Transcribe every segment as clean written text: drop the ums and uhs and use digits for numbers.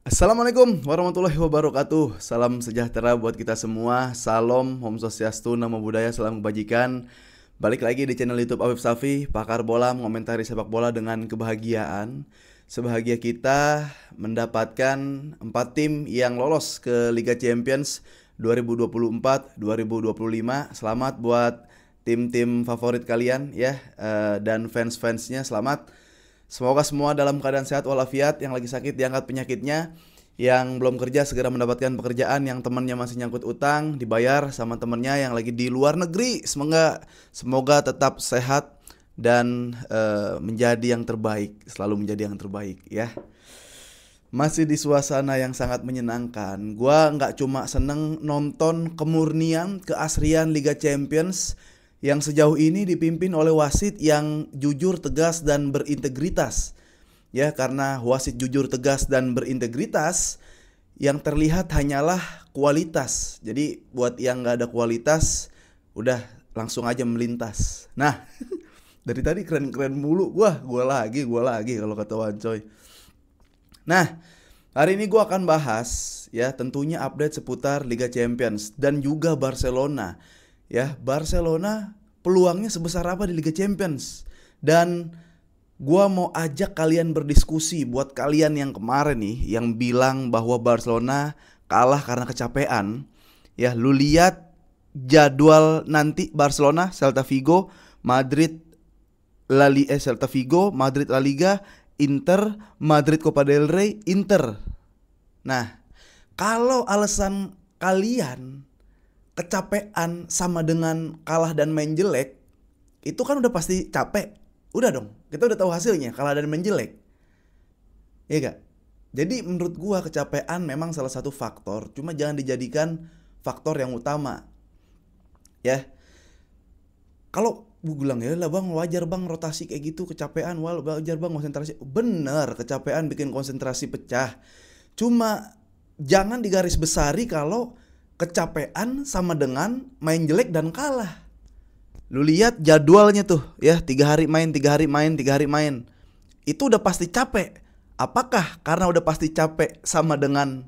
Assalamualaikum warahmatullahi wabarakatuh. Salam sejahtera buat kita semua. Salam, Om Swastiastu, Namo Buddhaya, salam kebajikan. Balik lagi di channel YouTube Afif Safi, pakar bola mengomentari sepak bola dengan kebahagiaan. Sebahagia kita mendapatkan 4 tim yang lolos ke Liga Champions 2024-2025. Selamat buat tim-tim favorit kalian ya, dan fans-fansnya selamat. Semoga semua dalam keadaan sehat walafiat, yang lagi sakit diangkat penyakitnya, yang belum kerja segera mendapatkan pekerjaan, yang temannya masih nyangkut utang dibayar sama temennya, yang lagi di luar negeri semoga tetap sehat dan menjadi yang terbaik, selalu menjadi yang terbaik ya. Masih di suasana yang sangat menyenangkan. Gua nggak cuma seneng nonton kemurnian, keasrian Liga Champions yang sejauh ini dipimpin oleh wasit yang jujur, tegas, dan berintegritas. Ya, karena wasit jujur, tegas, dan berintegritas, yang terlihat hanyalah kualitas. Jadi buat yang nggak ada kualitas, udah langsung aja melintas. Nah, dari tadi keren-keren mulu. Gua lagi kalau kata Wancoy. Nah, hari ini gua akan bahas ya, tentunya update seputar Liga Champions dan juga Barcelona. Ya, Barcelona peluangnya sebesar apa di Liga Champions. Dan gua mau ajak kalian berdiskusi. Buat kalian yang kemarin nih, yang bilang bahwa Barcelona kalah karena kecapean, ya, lu lihat jadwal nanti Barcelona, Celta Vigo, Madrid, Celta Vigo, Madrid La Liga, Inter, Madrid Copa del Rey, Inter. Nah, kalau alasan kalian kecapean sama dengan kalah dan main jelek, itu kan udah pasti capek. Udah dong, kita udah tahu hasilnya, kalah dan main jelek. Iya gak? Jadi menurut gua kecapean memang salah satu faktor, cuma jangan dijadikan faktor yang utama. Ya. Kalau gue bilang ya lah bang, wajar bang rotasi kayak gitu, kecapean, wajar bang konsentrasi. Bener, kecapean bikin konsentrasi pecah. Cuma jangan digaris besari kalau kecapean sama dengan main jelek dan kalah. Lu lihat jadwalnya tuh ya, 3 hari main, 3 hari main, 3 hari main. Itu udah pasti capek. Apakah karena udah pasti capek sama dengan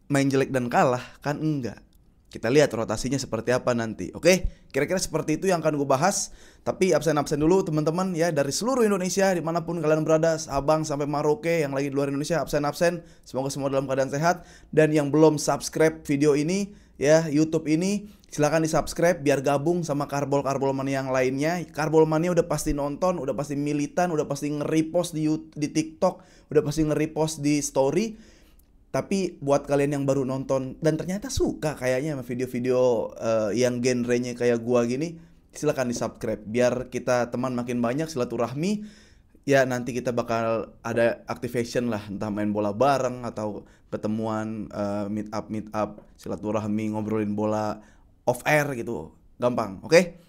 main jelek dan kalah? Kan enggak. Kita lihat rotasinya seperti apa nanti. Oke, kira-kira seperti itu yang akan gue bahas. Tapi absen-absen dulu teman-teman ya, dari seluruh Indonesia, dimanapun kalian berada, Sabang sampai Maroke, yang lagi di luar Indonesia, absen-absen. Semoga semua dalam keadaan sehat. Dan yang belum subscribe video ini ya, YouTube ini, silakan di subscribe biar gabung sama Karbol Mania yang lainnya. Karbol Mania udah pasti nonton, udah pasti militan, udah pasti nge-repost di TikTok, udah pasti nge-repost di story. Tapi buat kalian yang baru nonton dan ternyata suka kayaknya sama video-video yang genrenya kayak gua gini, silakan di subscribe biar kita teman makin banyak, silaturahmi. Ya nanti kita bakal ada activation lah, entah main bola bareng atau ketemuan, meet up, silaturahmi, ngobrolin bola off air gitu. Gampang, oke?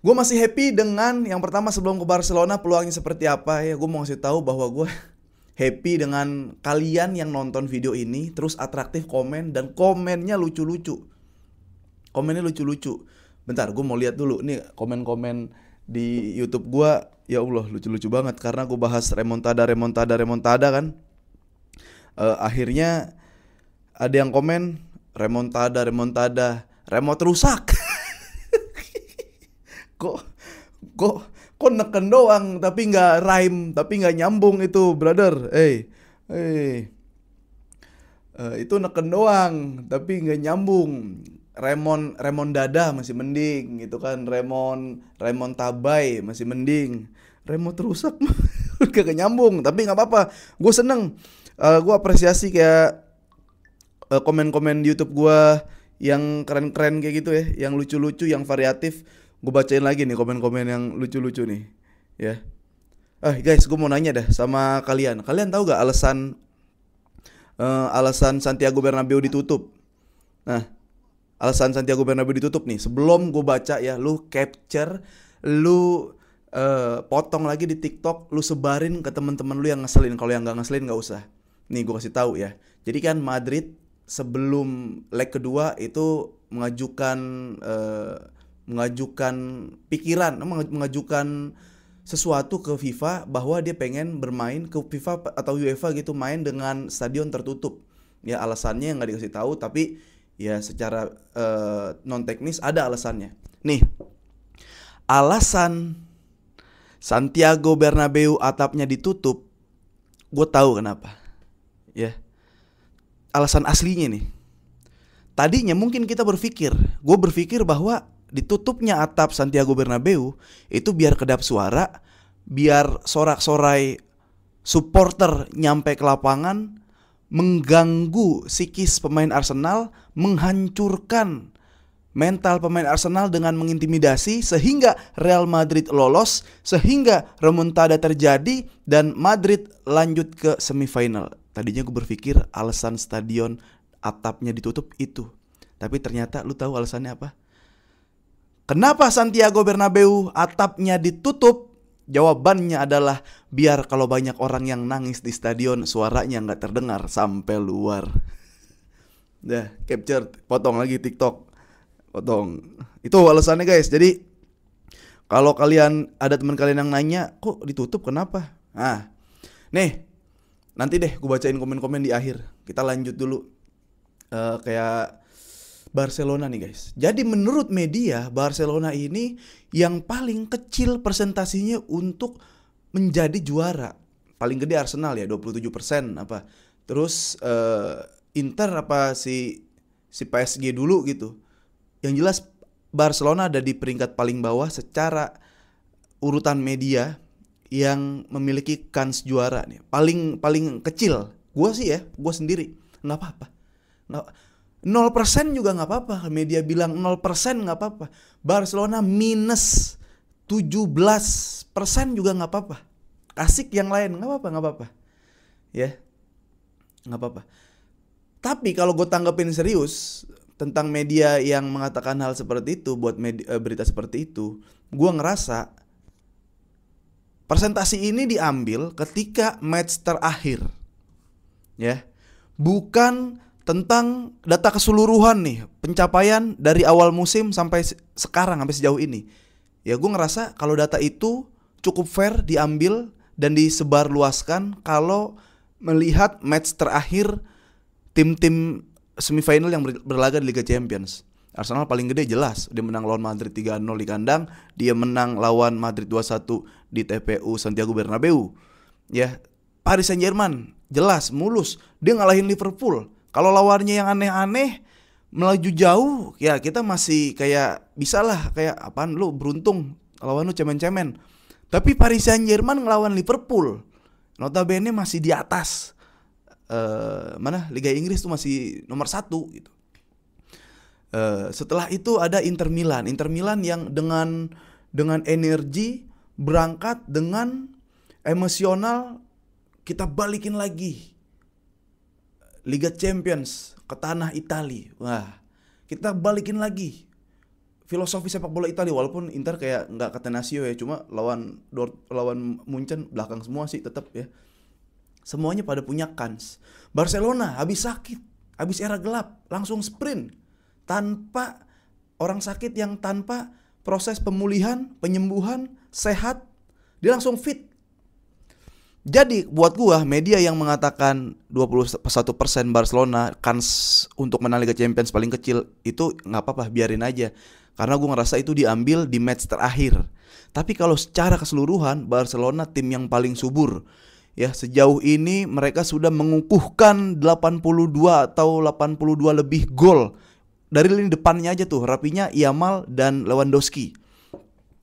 Gue masih happy dengan yang pertama, sebelum ke Barcelona peluangnya seperti apa ya. Gue mau kasih tahu bahwa gue happy dengan kalian yang nonton video ini, terus atraktif komen, dan komennya lucu-lucu. Komennya lucu-lucu. Bentar, gue mau lihat dulu nih komen-komen di YouTube gue. Ya Allah, lucu-lucu banget karena gue bahas remontada kan. Akhirnya ada yang komen remontada, remote rusak. kok kok kok neken doang tapi nggak rhyme, tapi nggak nyambung itu brother. Itu neken doang tapi nggak nyambung. Remon dada masih mending gitu kan, Remon tabai masih mending. Remote rusak gak nyambung, tapi nggak apa-apa, gue seneng. Gue apresiasi kayak komen-komen di YouTube gue yang keren-keren kayak gitu ya, yang lucu-lucu, yang variatif. Gue bacain lagi nih komen-komen yang lucu-lucu nih ya. Guys, gue mau nanya dah sama kalian. Kalian tahu gak alasan Santiago Bernabeu ditutup? Nah, alasan Santiago Bernabeu ditutup nih, sebelum gue baca ya, lu capture, lu potong lagi di TikTok, lu sebarin ke teman-teman lu yang ngeselin. Kalau yang nggak ngeselin nggak usah. Nih gue kasih tahu ya. Jadi kan Madrid sebelum leg kedua itu mengajukan pikiran, mengajukan sesuatu ke FIFA bahwa dia pengen bermain ke FIFA atau UEFA gitu, main dengan stadion tertutup. Ya alasannya yang nggak dikasih tahu, tapi ya secara non teknis ada alasannya. Nih, alasan Santiago Bernabeu atapnya ditutup, gue tahu kenapa. Ya, alasan aslinya nih. Tadinya mungkin gue berpikir bahwa ditutupnya atap Santiago Bernabeu itu biar kedap suara, biar sorak-sorai supporter nyampe ke lapangan, mengganggu psikis pemain Arsenal, menghancurkan mental pemain Arsenal dengan mengintimidasi sehingga Real Madrid lolos, sehingga remontada terjadi dan Madrid lanjut ke semifinal. Tadinya gue berpikir alasan stadion atapnya ditutup itu. Tapi ternyata lu tahu alasannya apa? Kenapa Santiago Bernabeu atapnya ditutup? Jawabannya adalah biar kalau banyak orang yang nangis di stadion suaranya nggak terdengar sampai luar. Dah, capture, potong lagi TikTok. Potong. Itu alasannya guys. Jadi kalau kalian ada teman kalian yang nanya, kok ditutup kenapa? Nah, nih nanti deh gue bacain komen-komen di akhir. Kita lanjut dulu kayak Barcelona nih guys. Jadi menurut media Barcelona ini yang paling kecil persentasinya untuk menjadi juara. Paling gede Arsenal ya 27% apa. Terus Inter apa si PSG dulu gitu. Yang jelas Barcelona ada di peringkat paling bawah secara urutan media yang memiliki kans juara nih. Paling kecil. Gua sih ya, gua sendiri nggak apa-apa. 0% juga nggak apa-apa. Media bilang 0% nggak apa-apa. Barcelona minus 17% juga nggak apa-apa. Asik yang lain nggak apa-apa. Ya, nggak apa-apa. Tapi kalau gue tanggepin serius tentang media yang mengatakan hal seperti itu, buat berita seperti itu, gue ngerasa presentasi ini diambil ketika match terakhir, ya, bukan tentang data keseluruhan nih, pencapaian dari awal musim sampai sekarang, sampai sejauh ini. Ya gue ngerasa kalau data itu cukup fair diambil dan disebarluaskan kalau melihat match terakhir tim-tim semifinal yang berlaga di Liga Champions. Arsenal paling gede jelas, dia menang lawan Madrid 3-0 di kandang, dia menang lawan Madrid 2-1 di TPU Santiago Bernabeu. Ya, Paris Saint-Germain jelas mulus, dia ngalahin Liverpool. Kalau lawannya yang aneh-aneh melaju jauh, ya kita masih kayak bisalah, kayak apaan lu beruntung lawan lu cemen-cemen. Tapi Paris Saint-Germain ngelawan Liverpool, notabene masih di atas Liga Inggris tuh masih nomor 1 gitu. Setelah itu ada Inter Milan yang dengan energi berangkat, dengan emosional, kita balikin lagi Liga Champions ke tanah Italia. Wah, kita balikin lagi filosofi sepak bola Italia, walaupun Inter kayak nggak Catenaccio ya, cuma lawan Munchen belakang semua sih tetap ya. Semuanya pada punya kans. Barcelona habis sakit, habis era gelap, langsung sprint tanpa orang sakit, yang tanpa proses pemulihan, penyembuhan, sehat, dia langsung fit. Jadi buat gua, media yang mengatakan 21% Barcelona kans untuk menang Liga Champions paling kecil, itu gak apa-apa, biarin aja. Karena gua ngerasa itu diambil di match terakhir. Tapi kalau secara keseluruhan, Barcelona tim yang paling subur. Ya, sejauh ini mereka sudah mengukuhkan 82 atau 82 lebih gol. Dari lini depannya aja tuh, Rafinha, Yamal, dan Lewandowski.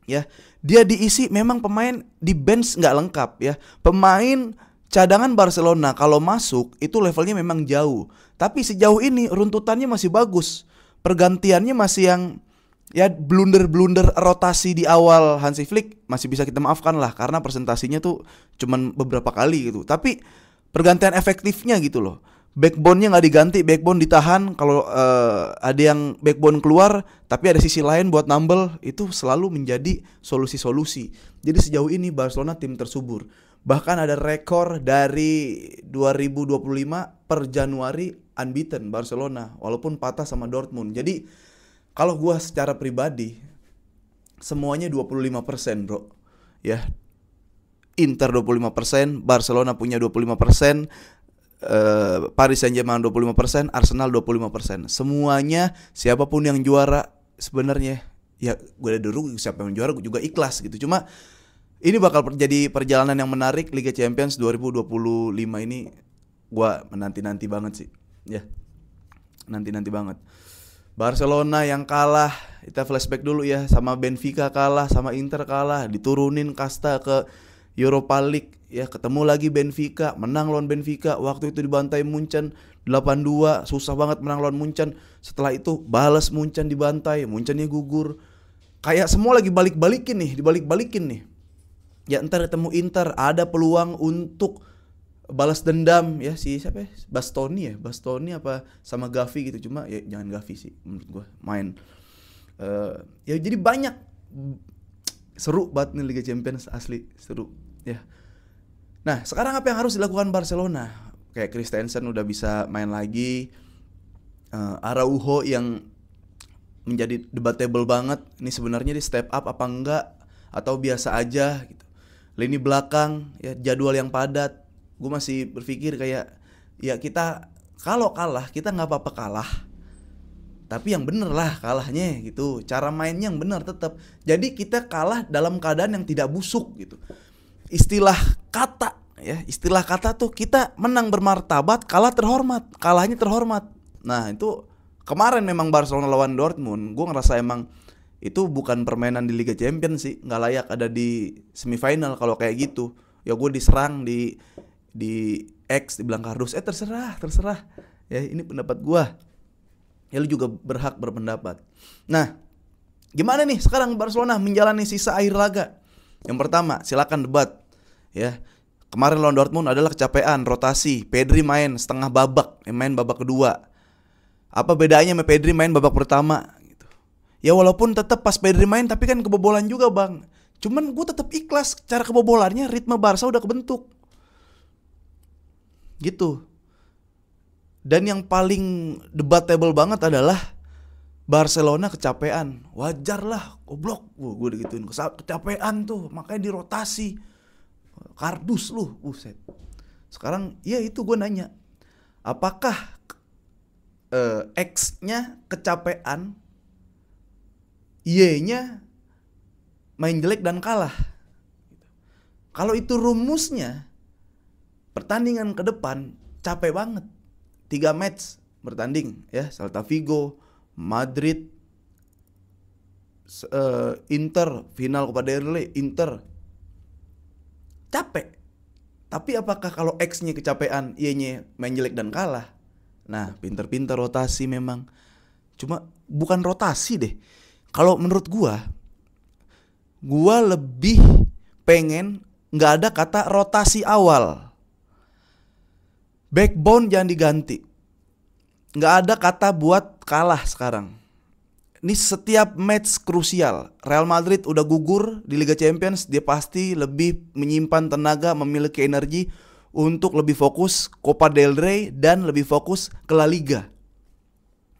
Ya, dia diisi memang pemain di bench nggak lengkap ya. Pemain cadangan Barcelona kalau masuk itu levelnya memang jauh. Tapi sejauh ini runtutannya masih bagus. Pergantiannya masih yang ya blunder-blunder rotasi di awal Hansi Flick masih bisa kita maafkan lah, karena presentasinya tuh cuman beberapa kali gitu. Tapi pergantian efektifnya gitu loh. Backbone-nya nggak diganti, backbone ditahan. Kalau ada yang backbone keluar tapi ada sisi lain buat nambel, itu selalu menjadi solusi-solusi. Jadi sejauh ini Barcelona tim tersubur. Bahkan ada rekor dari 2025 per Januari unbeaten Barcelona, walaupun patah sama Dortmund. Jadi kalau gue secara pribadi semuanya 25% bro. Ya, Inter 25%, Barcelona punya 25%, Paris Saint-Germain 25%, Arsenal 25%. Semuanya siapapun yang juara sebenarnya ya gue dulu siapa yang juara gue juga ikhlas gitu. Cuma ini bakal jadi perjalanan yang menarik Liga Champions 2025 ini. Gue menanti-nanti banget sih. Ya. Nanti-nanti banget. Barcelona yang kalah, kita flashback dulu ya, sama Benfica kalah, sama Inter kalah, diturunin kasta ke Europa League ya, ketemu lagi Benfica, menang lawan Benfica, waktu itu dibantai Munchen 8-2, susah banget menang lawan Munchen. Setelah itu balas Munchen dibantai, Munchennya gugur. Kayak semua lagi balik-balikin nih, dibalik-balikin nih. Ya entar ketemu Inter, ada peluang untuk balas dendam ya, si siapa ya? Bastoni apa sama Gavi gitu, cuma ya jangan Gavi sih menurut gue main. Ya jadi banyak, seru banget nih Liga Champions, asli seru ya. Nah sekarang apa yang harus dilakukan Barcelona? Kayak Christensen udah bisa main lagi, Araujo yang menjadi debatable banget, ini sebenarnya di step up apa enggak atau biasa aja gitu. Lini belakang ya, jadwal yang padat. Gue masih berpikir kayak ya kita kalau kalah kita nggak apa-apa kalah, tapi yang bener lah kalahnya gitu, cara mainnya yang bener tetap. Jadi kita kalah dalam keadaan yang tidak busuk gitu. Istilah kata tuh kita menang bermartabat, kalah terhormat, kalahnya terhormat. Nah itu kemarin memang Barcelona lawan Dortmund, gue ngerasa emang itu bukan permainan di Liga Champions sih, nggak layak ada di semifinal kalau kayak gitu. Ya gue diserang di X, dibilang kardus, terserah ya, ini pendapat gua ya, lu juga berhak berpendapat. Nah gimana nih sekarang Barcelona menjalani sisa akhir laga? Yang pertama silakan debat ya, kemarin lawan Dortmund adalah kecapean, rotasi, Pedri main setengah babak, main babak kedua. Apa bedanya sama Pedri main babak pertama gitu. Ya walaupun tetap pas Pedri main tapi kan kebobolan juga bang, cuman gue tetap ikhlas cara kebobolannya, ritme Barca udah kebentuk gitu. Dan yang paling debatable banget adalah Barcelona kecapean. Wajar lah, goblok. Gue digituin, kecapean tuh, makanya dirotasi. Kardus lu, buset. Sekarang ya itu gue nanya, apakah X-nya kecapean, Y-nya main jelek dan kalah? Kalau itu rumusnya, pertandingan ke depan capek banget. 3 match bertanding ya, Celta Vigo, Madrid, Inter, final Copa del Rey, Inter. Capek. Tapi apakah kalau X-nya kecapean, Y-nya main jelek dan kalah? Nah, pinter-pinter rotasi memang. Cuma bukan rotasi deh. Kalau menurut gua lebih pengen nggak ada kata rotasi awal. Backbone jangan diganti. Nggak ada kata buat kalah sekarang. Ini setiap match krusial. Real Madrid udah gugur di Liga Champions, dia pasti lebih menyimpan tenaga, memiliki energi untuk lebih fokus Copa del Rey dan lebih fokus ke La Liga.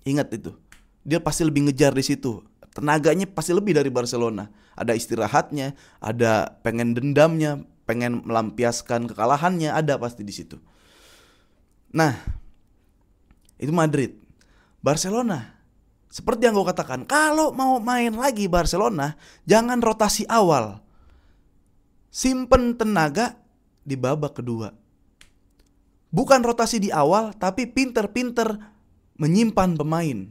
Ingat itu. Dia pasti lebih ngejar di situ. Tenaganya pasti lebih dari Barcelona. Ada istirahatnya, ada pengen dendamnya, pengen melampiaskan kekalahannya, ada pasti di situ. Nah, itu Madrid. Barcelona, seperti yang gue katakan, kalau mau main lagi Barcelona, jangan rotasi awal. Simpen tenaga di babak kedua. Bukan rotasi di awal, tapi pinter-pinter menyimpan pemain.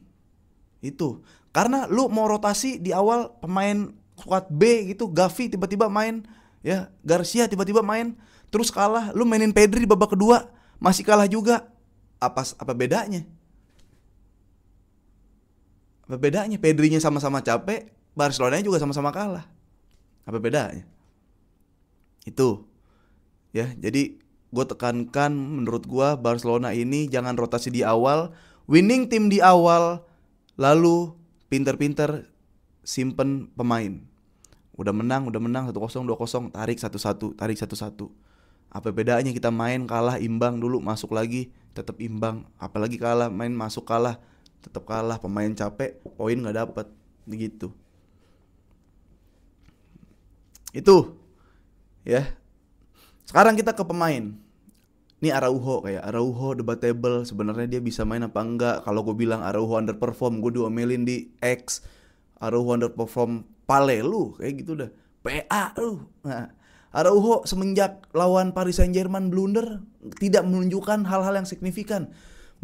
Itu. Karena lu mau rotasi di awal, pemain squad B gitu, Gavi tiba-tiba main, ya, Garcia tiba-tiba main, terus kalah, lu mainin Pedri di babak kedua, masih kalah juga. Apa bedanya? Apa bedanya? Pedrinya sama-sama capek, Barcelona juga sama-sama kalah. Apa bedanya? Itu. Ya, jadi gue tekankan, menurut gue Barcelona ini jangan rotasi di awal, winning tim di awal, lalu pinter-pinter simpen pemain. Udah menang 1-0, 2-0, tarik 1-1. Apa bedanya kita main kalah imbang dulu, masuk lagi tetap imbang, apalagi kalah, main masuk kalah tetap kalah, pemain capek, poin nggak dapet, begitu. Itu ya. Sekarang kita ke pemain. Ini Araujo, kayak Araujo debatable sebenarnya dia bisa main apa enggak. Kalau gue bilang Araujo underperform, gue diomelin di X. Araujo underperform pale lu, kayak gitu dah. PA lu. Nah, Araujo semenjak lawan Paris Saint-Germain blunder tidak menunjukkan hal-hal yang signifikan.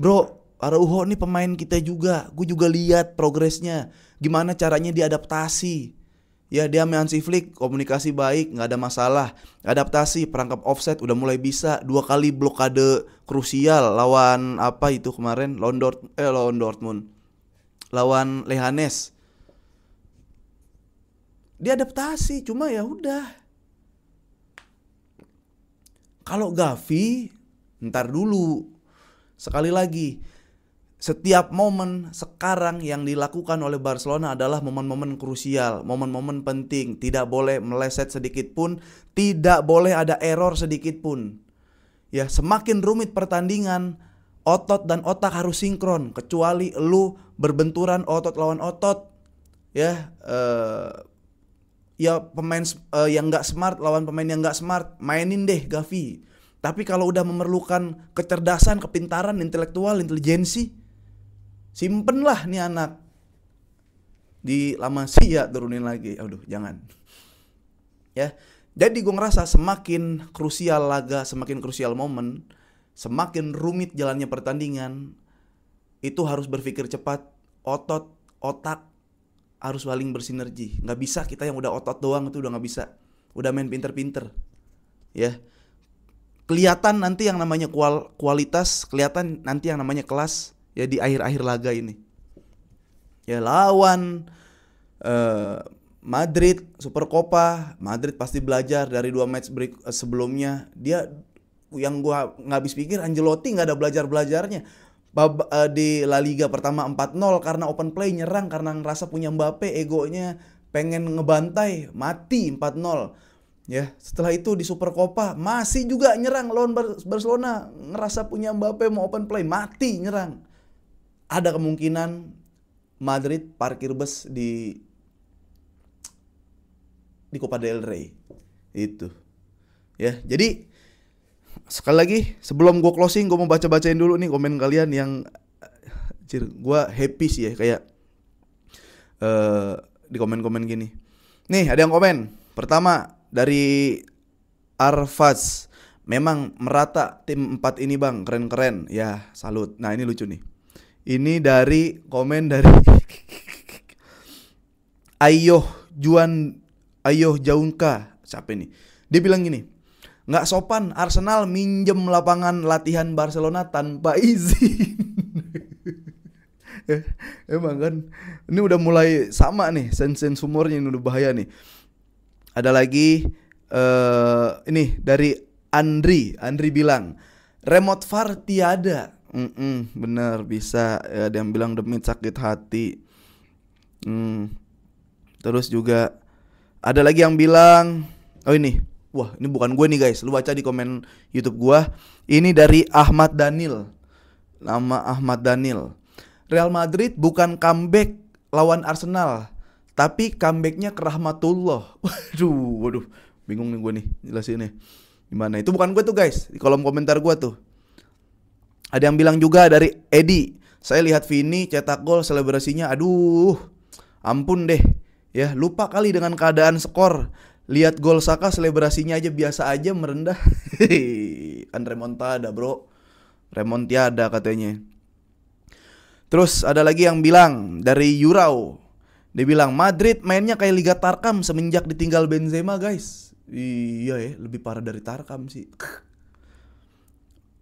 Bro, Araujo nih pemain kita juga. Gue juga lihat progresnya. Gimana caranya diadaptasi. Ya, dia sama Hansi Flick komunikasi baik, nggak ada masalah. Adaptasi perangkap offset udah mulai bisa. 2 kali blokade krusial lawan apa itu kemarin, lawan Dortmund, lawan Leganes. Dia adaptasi, cuma ya udah. Kalau Gavi, ntar dulu. Sekali lagi, setiap momen sekarang yang dilakukan oleh Barcelona adalah momen-momen krusial, momen-momen penting. Tidak boleh meleset sedikit pun, tidak boleh ada error sedikit pun. Ya, semakin rumit pertandingan, otot dan otak harus sinkron. Kecuali lu berbenturan otot lawan otot, ya, ya pemain yang nggak smart lawan pemain yang nggak smart, mainin deh Gavi. Tapi kalau udah memerlukan kecerdasan, kepintaran, intelektual, intelijensi, simpenlah nih anak. Di La Masia turunin lagi. Aduh, jangan. Ya. Jadi gue ngerasa semakin krusial laga, semakin krusial momen, semakin rumit jalannya pertandingan, itu harus berpikir cepat. Otot, otak harus saling bersinergi. Nggak bisa kita yang udah otot doang itu udah nggak bisa. Udah main pinter-pinter. Ya. Kelihatan nanti yang namanya kualitas, kelihatan nanti yang namanya kelas. Ya di akhir-akhir laga ini. Ya lawan Madrid Super Copa, Madrid pasti belajar dari 2 match break sebelumnya. Dia yang gua nggak habis pikir, Ancelotti nggak ada belajarnya. Di La Liga pertama 4-0 karena open play nyerang, karena ngerasa punya Mbappe, egonya pengen ngebantai, mati 4-0. Ya, setelah itu di Super Copa masih juga nyerang lawan Barcelona, ngerasa punya Mbappe mau open play, mati nyerang. Ada kemungkinan Madrid parkir bus di Copa del Rey. Itu. Ya, jadi sekali lagi sebelum gue closing, gue mau bacain dulu nih komen kalian yang gue happy sih ya, kayak di komen-komen gini. Nih, ada yang komen. Pertama dari Arfaz, memang merata tim 4 ini bang, keren-keren. Ya, salut. Nah, ini lucu nih. Ini dari komen dari Ayoh Jaunka. Siapa ini? Dia bilang gini, nggak sopan Arsenal minjem lapangan latihan Barcelona tanpa izin. Emang kan, ini udah mulai sama nih, sense humornya ini udah bahaya nih. Ada lagi ini dari Andri bilang remote VAR tiada. Bener bisa ya, ada yang bilang demi sakit hati. Terus juga ada lagi yang bilang, oh ini, wah ini bukan gue nih guys, lu baca di komen YouTube gue. Ini dari Ahmad Daniel, nama Ahmad Daniel. Real Madrid bukan comeback lawan Arsenal, tapi comebacknya ke rahmatullah. Waduh, bingung nih gue nih jelasinnya gimana. Itu bukan gue tuh guys, di kolom komentar gue tuh. Ada yang bilang juga dari Edi, saya lihat Vini cetak gol selebrasinya, aduh, ampun deh. Ya, lupa kali dengan keadaan skor. Lihat gol Saka selebrasinya aja biasa aja, merendah. Kan remontada, bro. Remontiada katanya. Terus ada lagi yang bilang dari Yurau. Dia bilang Madrid mainnya kayak Liga Tarkam semenjak ditinggal Benzema, guys. Iya ya, lebih parah dari Tarkam sih.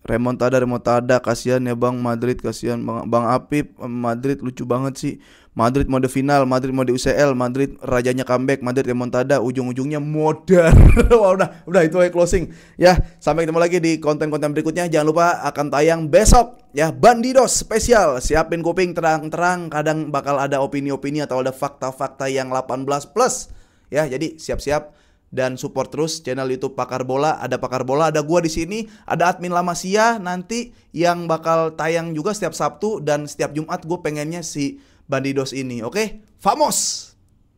Remontada, kasihan ya Bang Madrid, kasihan Bang Apip. Madrid lucu banget sih. Madrid mode final, Madrid mode UCL, Madrid rajanya comeback, Madrid remontada, ujung-ujungnya modar. Wah, udah itu aja closing. Ya, sampai ketemu lagi di konten-konten berikutnya. Jangan lupa akan tayang besok ya, Bandidos spesial. Siapin kuping terang-terang, kadang bakal ada opini-opini atau ada fakta-fakta yang 18 plus. Ya, jadi siap-siap dan support terus channel YouTube Pakar Bola. Ada Pakar Bola, ada gua di sini, ada admin La Masia nanti yang bakal tayang juga setiap Sabtu dan setiap Jumat. Gue pengennya si Bandidos ini, oke? Famos.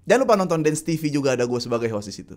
Jangan lupa nonton Dance TV juga, ada gue sebagai host di situ.